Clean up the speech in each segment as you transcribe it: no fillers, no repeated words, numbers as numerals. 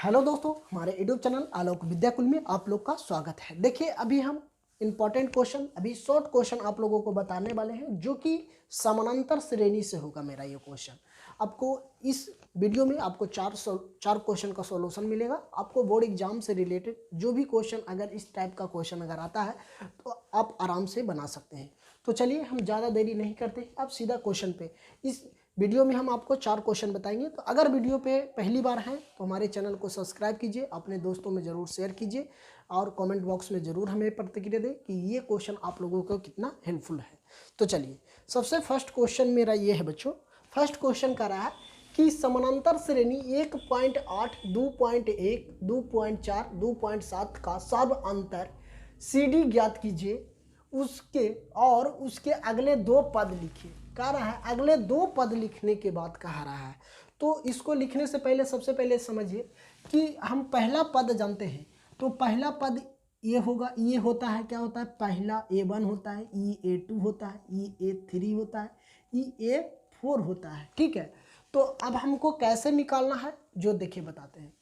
Hello दोस्तों, हमारे YouTube channel आलोक विद्याकुल में आप लोग का स्वागत है। देखिए, अभी हम इंपॉर्टेंट क्वेश्चन, अभी शॉर्ट क्वेश्चन आप लोगों को बताने वाले हैं, जो कि समानांतर श्रेणी से होगा। मेरा ये क्वेश्चन आपको इस वीडियो में आपको चार क्वेश्चन का सॉल्यूशन मिलेगा। आपको बोर्ड एग्जाम से रिलेटेड जो भी क्वेश्चन, अगर इस टाइप का क्वेश्चन अगर आता है तो आप आराम से बना सकते हैं। तो चलिए, हम ज़्यादा देरी नहीं करते, अब सीधा क्वेश्चन पे। इस वीडियो में हम आपको 4 क्वेश्चन बताएंगे। तो अगर वीडियो पे पहली बार हैं तो हमारे चैनल को सब्सक्राइब कीजिए, अपने दोस्तों में ज़रूर शेयर कीजिए और कमेंट बॉक्स में ज़रूर हमें प्रतिक्रिया दें कि ये क्वेश्चन आप लोगों को कितना हेल्पफुल है। तो चलिए, सबसे फर्स्ट क्वेश्चन मेरा ये है बच्चों। फर्स्ट क्वेश्चन कह रहा है कि समानांतर श्रेणी 1.8, 2.1, 2.4, 2.7 का सर्व अंतर CD ज्ञात कीजिए, उसके और उसके अगले दो पद लिखिए। कह रहा है अगले दो पद लिखने के बाद कह रहा है, तो इसको लिखने से पहले सबसे पहले समझिए कि हम पहला पद जानते हैं। तो पहला पद ये होगा, ये होता है, क्या होता है, पहला A1 होता है, A2 होता है, A3 होता है, A4 होता है। ठीक है, तो अब हमको कैसे निकालना है जो देखिए बताते हैं।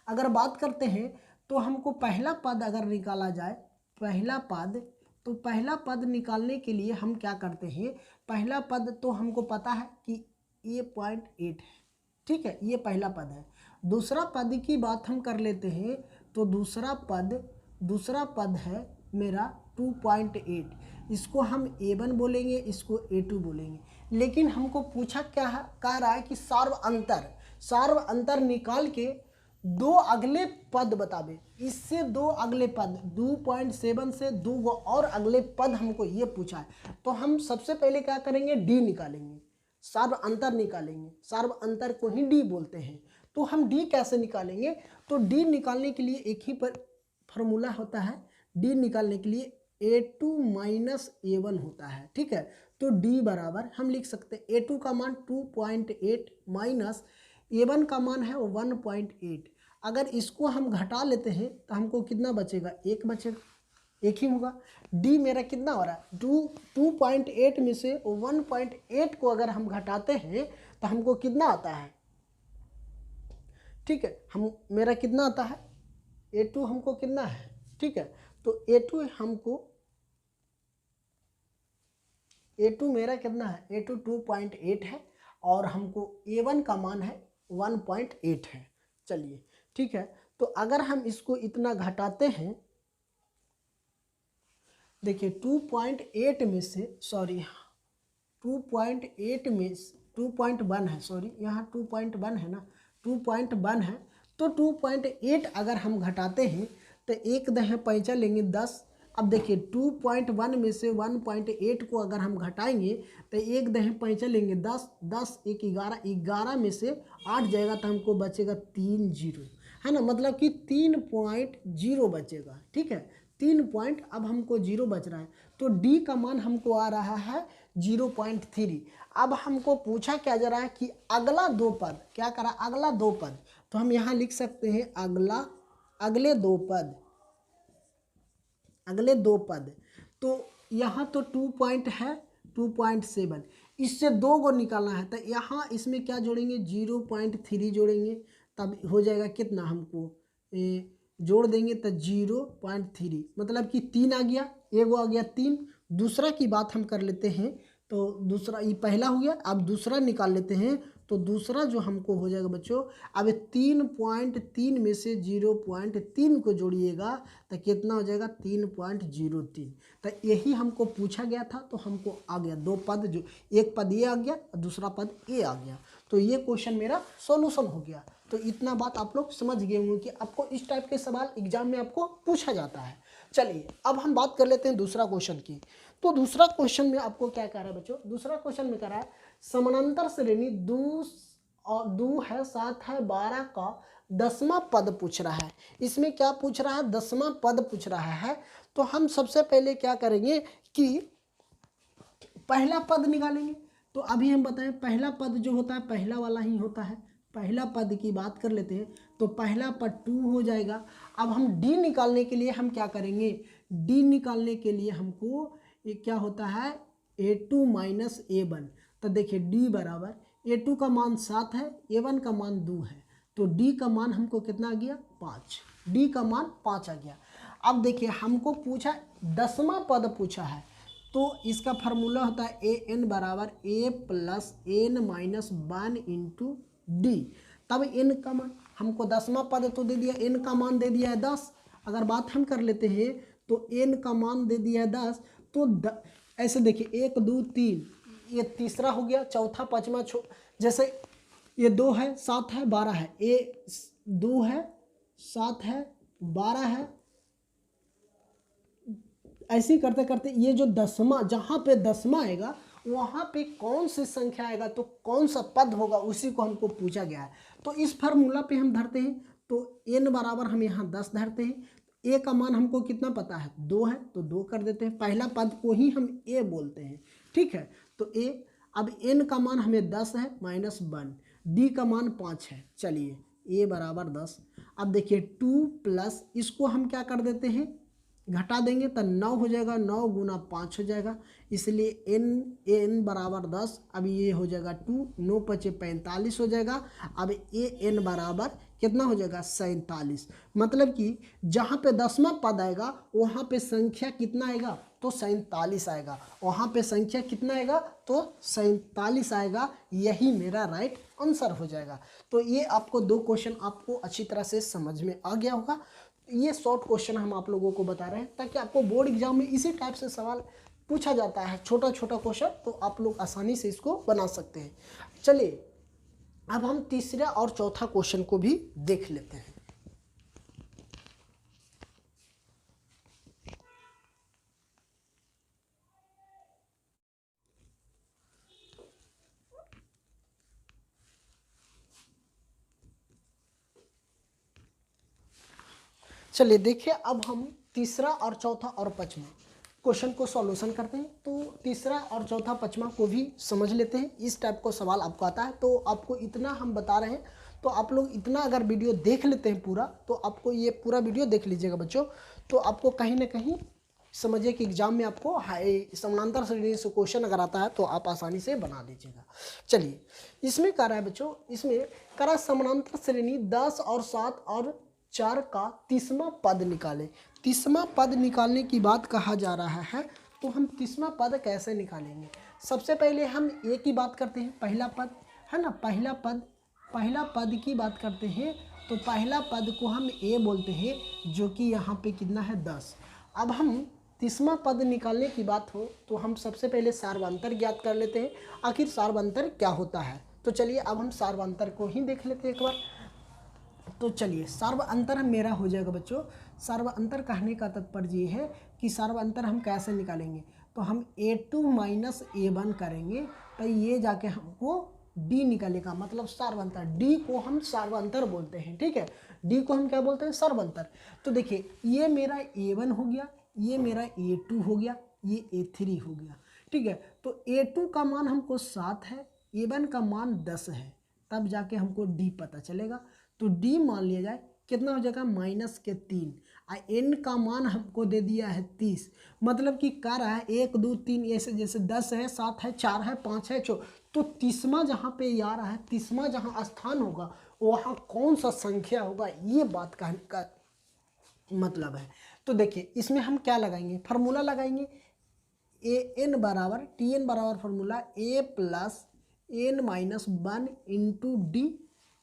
अगर बात करते हैं तो हमको पहला पद अगर निकाला जाए, पहला पद, तो पहला पद निकालने के लिए हम क्या करते हैं, पहला पद तो हमको पता है कि A.8 है। ठीक है, ये पहला पद है। दूसरा पद की बात हम कर लेते हैं, तो दूसरा पद है मेरा 2.8। इसको हम A1 बोलेंगे, इसको A2 बोलेंगे। लेकिन हमको पूछा क्या है, कह रहा है कि सार्व अंतर निकाल के दो अगले पद बतावे। इससे दो अगले पद 2.7 से दो और अगले पद हमको ये पूछा है। तो हम सबसे पहले क्या करेंगे, डी निकालेंगे, सार्व अंतर निकालेंगे। सार्व अंतर को ही डी बोलते हैं। तो हम डी कैसे निकालेंगे, तो डी निकालने के लिए एक ही फॉर्मूला होता है। डी निकालने के लिए A2 माइनस A1 होता है। ठीक है, तो डी बराबर हम लिख सकते हैं A2 का मान 2.8 माइनस A1 का मान है 1.8। अगर इसको हम घटा लेते हैं तो हमको कितना बचेगा, एक बचेगा, एक ही होगा। डी मेरा कितना हो रहा है, 2.8 में से 1.8 को अगर हम घटाते हैं तो हमको कितना आता है। ठीक है, हम मेरा कितना आता है, A2 हमको कितना है। ठीक है, तो A2 मेरा कितना है, A2 2.8 है और हमको A1 का मान है 1.8 है। चलिए ठीक है, तो अगर हम इसको इतना घटाते हैं, देखिए 2.8 में से, सॉरी 2.8 में 2.1 है, सॉरी यहाँ 2.1 है ना, 2.1 है। तो 2.8 अगर हम घटाते हैं तो एक दह पैंचा लेंगे 10। अब देखिए 2.1 में से 1.8 को अगर हम घटाएंगे तो एक दह पैंचा लेंगे 10, 10 एक 11, 11 में से 8 जाएगा तो हमको बचेगा 3 जीरो, है ना, मतलब कि 3.0 बचेगा। ठीक है, 3 पॉइंट, अब हमको 0 बच रहा है। तो डी का मान हमको आ रहा है 0.3। अब हमको पूछा क्या जा रहा है कि अगला दो पद क्या करा, अगला दो पद, तो हम यहाँ लिख सकते हैं अगले दो पद। तो यहाँ तो 2 पॉइंट है, 2.7, इससे दो को निकालना है। तो यहाँ इसमें क्या जोड़ेंगे, 0.3 जोड़ेंगे, तब हो जाएगा कितना, हमको जोड़ देंगे तो 0.3, मतलब कि 3 आ गया, एगो आ गया 3। दूसरा की बात हम कर लेते हैं, तो दूसरा, ये पहला हो गया, अब दूसरा निकाल लेते हैं। तो दूसरा जो हमको हो जाएगा बच्चों, अब 3.3 में से 0.3 को जोड़िएगा तो कितना हो जाएगा, 3.03। तो यही हमको पूछा गया था, तो हमको आ गया दो पद, जो एक पद ये आ गया और दूसरा पद ये आ गया। तो ये क्वेश्चन मेरा सॉल्यूशन हो गया। तो इतना बात आप लोग समझ गए होंगे कि आपको इस टाइप के सवाल एग्जाम में आपको पूछा जाता है। चलिए, अब हम बात कर लेते हैं दूसरा क्वेश्चन की। तो दूसरा क्वेश्चन में आपको क्या कह रहा है बच्चों, दूसरा क्वेश्चन में कह रहा है समानांतर श्रेणी 2 है, 7 है, 12 का 10वां पद पूछ रहा है। इसमें क्या पूछ रहा है, 10वां पद पूछ रहा है। तो हम सबसे पहले क्या करेंगे कि पहला पद निकालेंगे। तो अभी हम बताएं, पहला पद जो होता है पहला वाला ही होता है। पहला पद की बात कर लेते हैं, तो पहला पद 2 हो जाएगा। अब हम डी निकालने के लिए हम क्या करेंगे, डी निकालने के लिए हमको ये क्या होता है, A2 माइनस A1। तो देखिए डी बराबर A2 का मान 7 है, A1 का मान 2 है। तो डी का मान हमको कितना आ गया 5, डी का मान 5 आ गया। अब देखिए हमको पूछा 10वां पद पूछा है, तो इसका फार्मूला होता है ए एन बराबर A plus N minus 1 into D. तब एन का मान हमको 10वां पद तो दे दिया, एन का मान दे दिया है 10। अगर बात हम कर लेते हैं तो एन का मान दे दिया है 10, तो ऐसे देखिए 1 2 3, ये तीसरा हो गया, चौथा पाँचवा जैसे ये 2 है 7 है 12 है, ये 2 है 7 है 12 है, ऐसे ही करते करते ये जो 10वां, जहाँ पे 10वां आएगा वहाँ पे कौन सी संख्या आएगा तो कौन सा पद होगा उसी को हमको पूछा गया है। तो इस फार्मूला पे हम धरते हैं, तो n बराबर हम यहाँ 10 धरते हैं। a का मान हमको कितना पता है 2 है, तो 2 कर देते हैं, पहला पद को ही हम a बोलते हैं, ठीक है। तो a, अब n का मान हमें 10 है माइनस 1, d का मान 5 है, चलिए a बराबर 10। अब देखिए 2 प्लस इसको हम क्या कर देते हैं घटा देंगे तो 9 हो जाएगा, 9 गुना 5 हो जाएगा, इसलिए n बराबर 10। अब ये हो जाएगा 2, 9 पचे 45 हो जाएगा। अब n बराबर कितना हो जाएगा 47। मतलब कि जहाँ पे 10वां पद आएगा वहाँ पे संख्या कितना आएगा तो 47 आएगा, वहाँ पे संख्या कितना आएगा तो 47 आएगा। यही मेरा राइट आंसर हो जाएगा। तो ये आपको 2 क्वेश्चन आपको अच्छी तरह से समझ में आ गया होगा। ये शॉर्ट क्वेश्चन हम आप लोगों को बता रहे हैं ताकि आपको बोर्ड एग्जाम में इसी टाइप से सवाल पूछा जाता है, छोटा छोटा क्वेश्चन, तो आप लोग आसानी से इसको बना सकते हैं। चलिए अब हम तीसरा और चौथा क्वेश्चन को भी देख लेते हैं। चलिए देखिए अब हम तीसरा और चौथा और पांचवा क्वेश्चन को सॉल्यूशन करते हैं। तो तीसरा और चौथा पांचवा को भी समझ लेते हैं। इस टाइप को सवाल आपको आता है तो आपको इतना हम बता रहे हैं, तो आप लोग इतना अगर वीडियो देख लेते हैं पूरा, तो आपको ये पूरा वीडियो देख लीजिएगा बच्चों, तो आपको कहीं ना कहीं समझिए कि एग्जाम में आपको समानांतर श्रेणी से क्वेश्चन अगर आता है तो आप आसानी से बना लीजिएगा। चलिए इसमें कह रहा है बच्चों, इसमें कह रहा है समानांतर श्रेणी 10 और 7 और 4 का 30वां पद निकालें। 30वां पद निकालने की बात कहा जा रहा है, तो हम 30वां पद कैसे निकालेंगे। सबसे पहले हम ए की बात करते हैं, पहला पद है ना, पहला पद की बात करते हैं। तो पहला पद को हम ए बोलते हैं, जो कि यहाँ पे कितना है 10। अब हम 30वां पद निकालने की बात हो तो हम सबसे पहले सार्वंतर ज्ञात कर लेते हैं, आखिर सार्वंतर क्या होता है। तो चलिए अब हम सार्वंतर को ही देख लेते हैं एक बार। तो चलिए सर्व अंतर मेरा हो जाएगा बच्चों। सर्व अंतर कहने का तात्पर्य ये है कि सर्व अंतर हम कैसे निकालेंगे, तो हम a2 माइनस a1 करेंगे तो ये जाके हमको d निकलेगा, मतलब सर्वांतर। d को हम सर्वांतर बोलते हैं, ठीक है, d को हम क्या बोलते हैं सर्वांतर। तो देखिए ये मेरा a1 हो गया, ये मेरा a2 हो गया, ये a3 हो गया, ठीक है। तो a2 का मान हमको 7 है, a1 का मान 10 है, तब जाके हमको d पता चलेगा। तो d मान लिया जाए कितना हो जाएगा -3। n का मान हमको दे दिया है 30, मतलब कि कह रहा है 1 2 3 ऐसे, जैसे 10 है 7 है 4 है 5 है 4, तो 30वां जहाँ पे आ रहा है, 30वां जहाँ स्थान होगा वहाँ कौन सा संख्या होगा, ये बात का मतलब है। तो देखिए इसमें हम क्या लगाएंगे, फार्मूला लगाएंगे an बराबर tn बराबर formula a plus n minus 1 into D,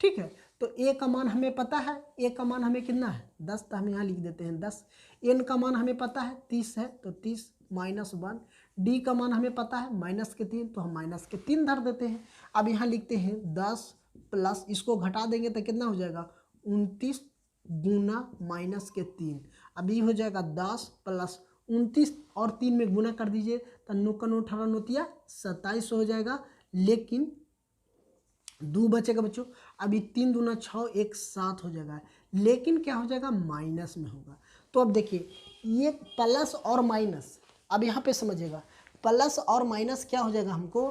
ठीक है। तो a का मान हमें पता है, a का मान हमें कितना है 10, तो हम यहाँ लिख देते हैं 10। n का मान हमें पता है 30 है, तो 30 माइनस 1। d का मान हमें पता है -3, तो हम -3 धर देते हैं। अब यहाँ लिखते हैं 10 प्लस, इसको घटा देंगे तो कितना हो जाएगा 29 गुना -3। अब ये हो जाएगा 10 प्लस 29 और 3 में गुना कर दीजिए तो 9 का 9 18 9 27 हो जाएगा, लेकिन 2 बचेगा बच्चों। अभी 3 दूना 6 1 7 हो जाएगा, लेकिन क्या हो जाएगा माइनस में होगा। तो अब देखिए ये प्लस और माइनस, अब यहाँ पे समझिएगा प्लस और माइनस क्या हो जाएगा, हमको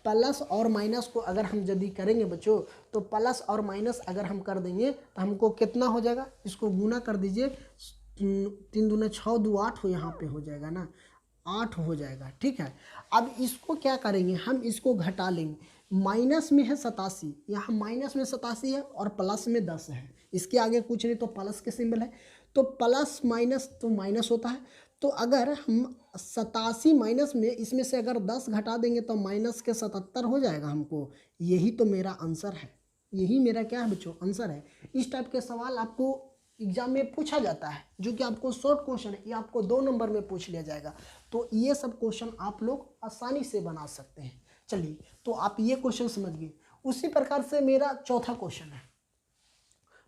प्लस और माइनस को अगर हम यदि करेंगे बच्चों, तो प्लस और माइनस अगर हम कर देंगे तो हमको कितना हो जाएगा, इसको गुना कर दीजिए, 3 दूना 6 2 8 हो, यहाँ पे हो जाएगा ना 8 हो जाएगा, ठीक है। अब इसको क्या करेंगे, हम इसको घटा लेंगे, माइनस में है 87, यहाँ माइनस में 87 है और प्लस में 10 है, इसके आगे कुछ नहीं तो प्लस के सिंबल है, तो प्लस माइनस तो माइनस होता है। तो अगर हम 87 माइनस में इसमें से अगर 10 घटा देंगे तो माइनस के 77 हो जाएगा हमको। यही तो मेरा आंसर है, यही मेरा क्या है बच्चों, आंसर है। इस टाइप के सवाल आपको एग्जाम में पूछा जाता है, जो कि आपको शॉर्ट क्वेश्चन है, ये आपको 2 नंबर में पूछ लिया जाएगा। तो ये सब क्वेश्चन आप लोग आसानी से बना सकते हैं। चलिए, तो आप ये क्वेश्चन समझ गए। उसी प्रकार से मेरा चौथा क्वेश्चन है,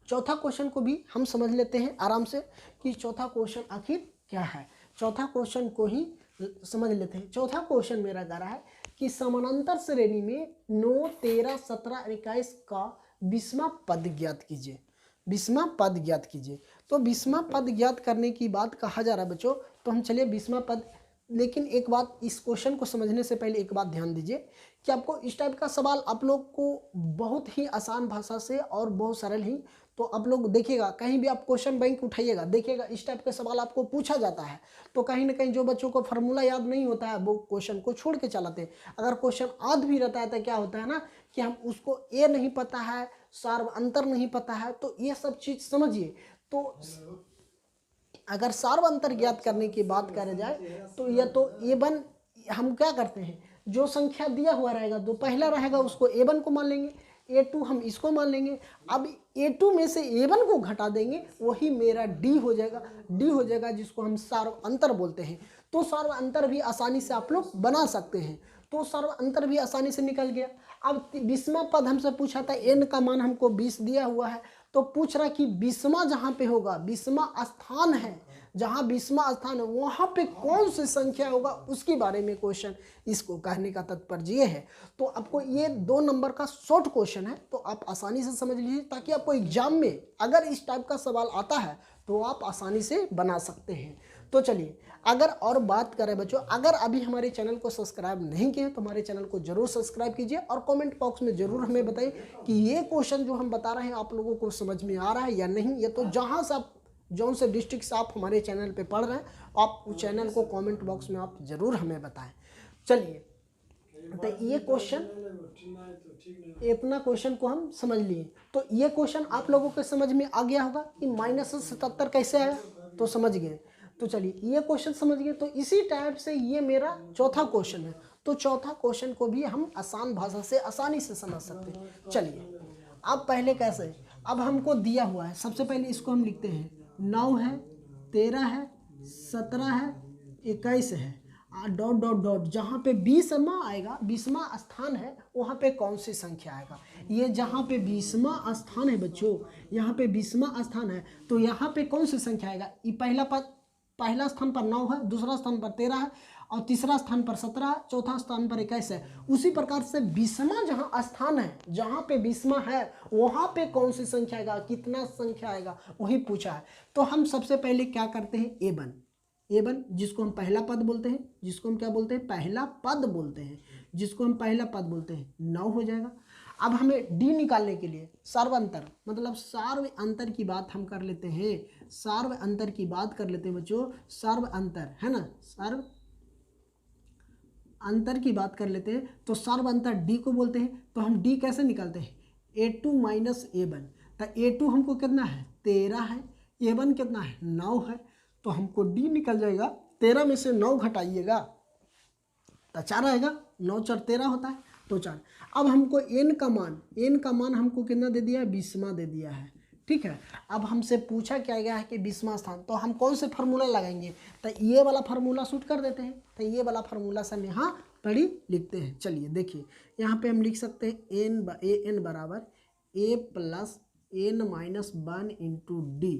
चौथा क्वेश्चन को भी हम समझ लेते हैं आराम से कि चौथा क्वेश्चन आखिर क्या है। चौथा क्वेश्चन को ही समझ लेते हैं। चौथा क्वेश्चन मेरा कह रहा है कि समानांतर श्रेणी में 9, 13, 17 और 21 का 20वां पद ज्ञात कीजिए। 20वां पद ज्ञात कीजिए। तो 20वां पद ज्ञात करने की बात कहा जा रहा है बच्चों। तो हम चलिए 20वां पद, लेकिन एक बात, इस क्वेश्चन को समझने से पहले एक बात ध्यान दीजिए कि आपको इस टाइप का सवाल आप लोग को बहुत ही आसान भाषा से और बहुत सरल ही, तो आप लोग देखिएगा, कहीं भी आप क्वेश्चन बैंक उठाइएगा, देखिएगा इस टाइप के सवाल आपको पूछा जाता है। तो कहीं ना कहीं जो बच्चों को फार्मूला याद नहीं होता है वो क्वेश्चन को छोड़ के चलाते हैं। अगर क्वेश्चन आध भी रहता है तो क्या होता है ना कि हम उसको ए नहीं पता है, सार्व अंतर नहीं पता है, तो ये सब चीज़ समझिए। तो अगर सार्व अंतर ज्ञात करने की बात करें जाए तो यह तो A1 हम क्या करते हैं, जो संख्या दिया हुआ रहेगा जो पहला रहेगा उसको A1 को मान लेंगे, A2 हम इसको मान लेंगे। अब A2 में से A1 को घटा देंगे, वही मेरा D हो जाएगा, D हो जाएगा, जिसको हम सार्व अंतर बोलते हैं। तो सार्व अंतर भी आसानी से आप लोग बना सकते हैं। तो सर्व अंतर भी आसानी से निकल गया। अब 20वां पद हमसे पूछा था, n का मान हमको 20 दिया हुआ है, तो पूछ रहा कि 20वां जहाँ पे होगा, 20वां स्थान है, जहाँ 20वां स्थान है वहाँ पे कौन सी संख्या होगा, उसके बारे में क्वेश्चन। इसको कहने का तात्पर्य ये है। तो आपको ये 2 नंबर का शॉर्ट क्वेश्चन है, तो आप आसानी से समझ लीजिए, ताकि आपको एग्जाम में अगर इस टाइप का सवाल आता है तो आप आसानी से बना सकते हैं। तो चलिए, अगर और बात करें बच्चों, अगर अभी हमारे चैनल को सब्सक्राइब नहीं किए तो हमारे चैनल को जरूर सब्सक्राइब कीजिए और कमेंट बॉक्स में जरूर हमें बताइए कि ये क्वेश्चन जो हम बता रहे हैं आप लोगों को समझ में आ रहा है या नहीं। ये तो जहां से आप, जौन से डिस्ट्रिक्ट से आप हमारे चैनल पे पढ़ रहे हैं, आप उस चैनल को कमेंट बॉक्स में आप जरूर हमें बताएं। चलिए, तो ये क्वेश्चन, इतना क्वेश्चन को हम समझ लिए। तो ये क्वेश्चन आप लोगों के समझ में आ गया होगा कि -77 कैसे आया, तो समझ गए। तो चलिए, ये क्वेश्चन समझ गए। तो इसी टाइप से ये मेरा चौथा क्वेश्चन है। तो चौथा क्वेश्चन को भी हम आसान भाषा से आसानी से समझ सकते हैं। चलिए, अब पहले कैसे, अब हमको दिया हुआ है, सबसे पहले इसको हम लिखते हैं, 9 है, 13 है, 17 है, 21 है, डॉट डॉट डॉट, जहाँ पे 20वां आएगा, 20वां स्थान है, वहाँ पे कौन सी संख्या आएगा। ये जहाँ पे 20वां स्थान है बच्चों, यहाँ पे 20वां स्थान है, तो यहाँ पे कौन सी संख्या आएगा। ये पहला स्थान पर 9 है, दूसरा स्थान पर 13 है, और तीसरा स्थान पर 17 है, चौथा स्थान पर 21 है। उसी प्रकार से 20वां जहाँ स्थान है, जहाँ पे 20वां है, वहाँ पे कौन सी संख्या आएगा, कितना संख्या आएगा, वही पूछा है। तो हम सबसे पहले क्या करते हैं, A1, जिसको हम पहला पद बोलते हैं, जिसको हम क्या बोलते हैं, पहला पद बोलते हैं, जिसको हम पहला पद बोलते हैं, 9 हो जाएगा। अब हमें D निकालने के लिए सर्व अंतर, मतलब सर्व अंतर की बात हम कर लेते हैं, सर्व अंतर की बात कर लेते हैं बच्चों, सर्व अंतर है ना, सर्व अंतर की बात कर लेते हैं। तो सर्व अंतर D को बोलते हैं। तो हम D कैसे निकालते हैं, A2 माइनस A1। तो A2 हमको कितना है, 13 है, A1 कितना है, 9 है, तो हमको D निकल जाएगा। 13 में से 9 घटाइएगा तो 4 आएगा, 9 4 13 होता है, तो 4। अब हमको n का मान हमको कितना दे दिया है, 20वां दे दिया है, ठीक है। अब हमसे पूछा क्या गया है कि 20वां स्थान, तो हम कौन से फार्मूला लगाएंगे, तो ये वाला फार्मूला शूट कर देते हैं। तो ये वाला फार्मूला से हम यहाँ पढ़ी लिखते हैं। चलिए देखिए, यहाँ पे हम लिख सकते हैं n बराबर a plus n minus 1 into D.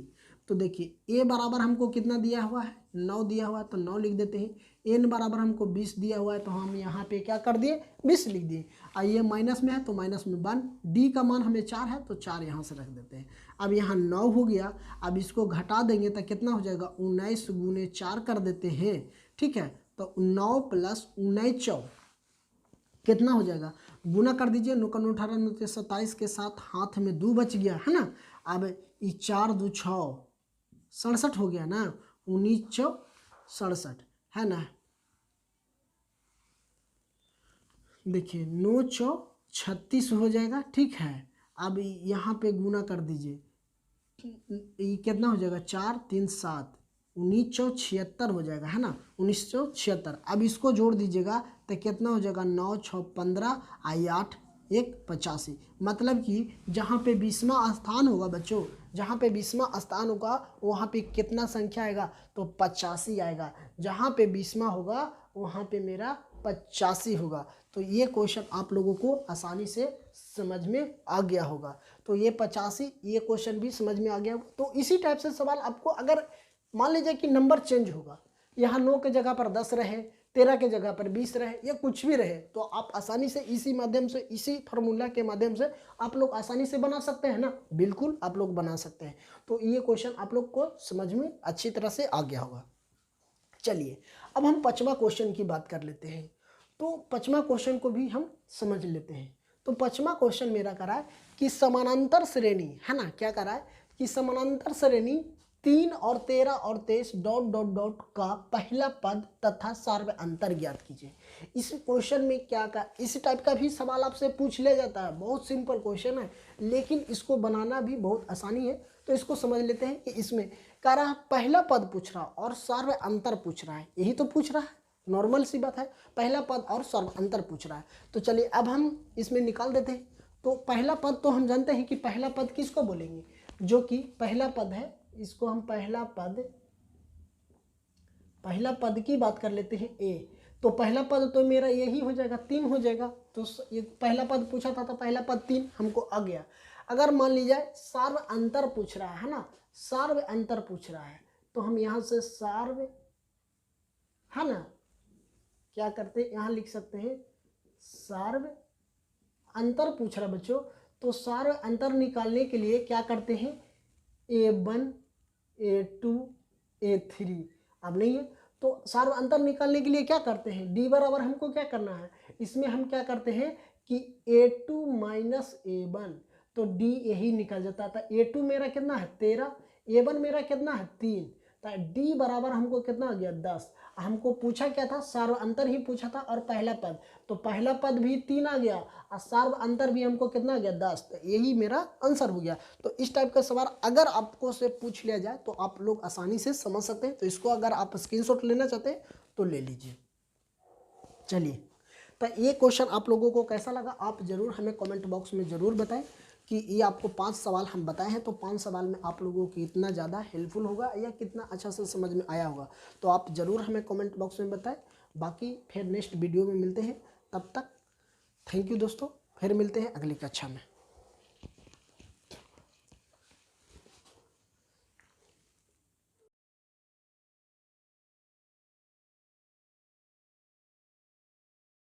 तो देखिए, a बराबर हमको कितना दिया हुआ है, 9 दिया हुआ है, तो 9 लिख देते हैं। n बराबर हमको 20 दिया हुआ है, तो हम यहाँ पे क्या कर दिए, 20 लिख दिए। और ये माइनस में है तो माइनस में 1, d का मान हमें 4 है तो 4 यहाँ से रख देते हैं। अब यहाँ 9 हो गया, अब इसको घटा देंगे तो कितना हो जाएगा, 19 गुने 4 कर देते हैं, ठीक है। तो 9 प्लस 19 कितना हो जाएगा, गुना कर दीजिए, 9 का 9 18 9 27 के साथ हाथ में 2 बच गया है ना। अब ये 4 2 6 67 हो गया ना, 1967 है ना। देखिए 9 4 36 हो जाएगा, ठीक है। अब यहाँ पे गुना कर दीजिए, ये कितना हो जाएगा, 4 3 7, 1976 हो जाएगा, है ना, 1976। अब इसको जोड़ दीजिएगा तो कितना हो जाएगा, 9 6 15, 8 1 85। मतलब कि जहाँ पे 20वां स्थान होगा बच्चों, जहाँ पे 20वां स्थान होगा वहाँ पे कितना संख्या आएगा, तो 85 आएगा। जहाँ पे 20वां होगा वहाँ पे मेरा 85 होगा। तो ये क्वेश्चन आप लोगों को आसानी से समझ में आ गया होगा। तो ये 85, ये क्वेश्चन भी समझ में आ गया होगा। तो इसी टाइप से सवाल आपको, अगर मान लीजिए कि नंबर चेंज होगा, यहाँ 9 के जगह पर 10 रहे, 13 के जगह पर 20 रहे, या कुछ भी रहे, तो आप आसानी से इसी माध्यम से, इसी फार्मूला के माध्यम से आप लोग आसानी से बना सकते हैं ना। बिल्कुल आप लोग बना सकते हैं। तो ये क्वेश्चन आप लोग को समझ में अच्छी तरह से आ गया होगा। चलिए अब हम 5वां क्वेश्चन की बात कर लेते हैं। तो 5वां क्वेश्चन को भी हम समझ लेते हैं। तो 5वां क्वेश्चन मेरा करा है कि समानांतर श्रेणी, है ना, क्या करा है कि समानांतर श्रेणी 3 और 13 और 23 डॉट डॉट डॉट का पहला पद तथा सार्व अंतर ज्ञात कीजिए। इस क्वेश्चन में क्या का, इस टाइप का भी सवाल आपसे पूछ लिया जाता है। बहुत सिंपल क्वेश्चन है, लेकिन इसको बनाना भी बहुत आसानी है। तो इसको समझ लेते हैं कि इसमें कह रहा है पहला पद पूछ रहा और सर्व अंतर पूछ रहा है, यही तो पूछ रहा है, नॉर्मल सी बात है, पहला पद और सर्व अंतर पूछ रहा है। तो चलिए अब हम इसमें निकाल देते हैं। तो पहला पद तो हम जानते हैं कि पहला पद किसको बोलेंगे, जो कि पहला पद है, इसको हम पहला पद की बात कर लेते हैं ए। तो पहला पद तो मेरा यही हो जाएगा, 3 हो जाएगा। तो ये पहला पद पूछा था, तो पहला पद 3 हमको आ गया। अगर मान लीजिए सार्व अंतर पूछ रहा है ना, सार्व अंतर पूछ रहा है, तो हम यहाँ से सार्व, है ना, क्या करते हैं, यहाँ लिख सकते हैं सार्व अंतर पूछ रहा है बच्चों। तो सार्व अंतर निकालने के लिए क्या करते हैं, A1 A2 A3। अब नहीं है तो सार्व अंतर निकालने के लिए क्या करते हैं, D बराबर हमको क्या करना है, इसमें हम क्या करते हैं कि A2 माइनस A1, तो D यही निकल जाता था। A2 मेरा कितना है 13, A1 मेरा कितना है 3, तो D बराबर हमको कितना आ गया 10। हमको पूछा क्या था, सार्व अंतर ही पूछा था और पहला पद, तो पहला पद भी 3 आ गया और सार्व अंतर भी हमको कितना आ गया 10, तो यही मेरा आंसर हो गया। तो इस टाइप का सवाल अगर आपको से पूछ लिया जाए तो आप लोग आसानी से समझ सकते हैं। तो इसको अगर आप स्क्रीनशॉट लेना चाहते हैं तो ले लीजिए। चलिए, तो ये क्वेश्चन आप लोगों को कैसा लगा आप ज़रूर हमें कमेंट बॉक्स में ज़रूर बताएं कि ये आपको 5 सवाल हम बताए हैं, तो 5 सवाल में आप लोगों को कितना ज़्यादा हेल्पफुल होगा या कितना अच्छा से समझ में आया होगा। तो आप ज़रूर हमें कमेंट बॉक्स में बताएं। बाकी फिर नेक्स्ट वीडियो में मिलते हैं, तब तक थैंक यू दोस्तों, फिर मिलते हैं अगली कक्षा में।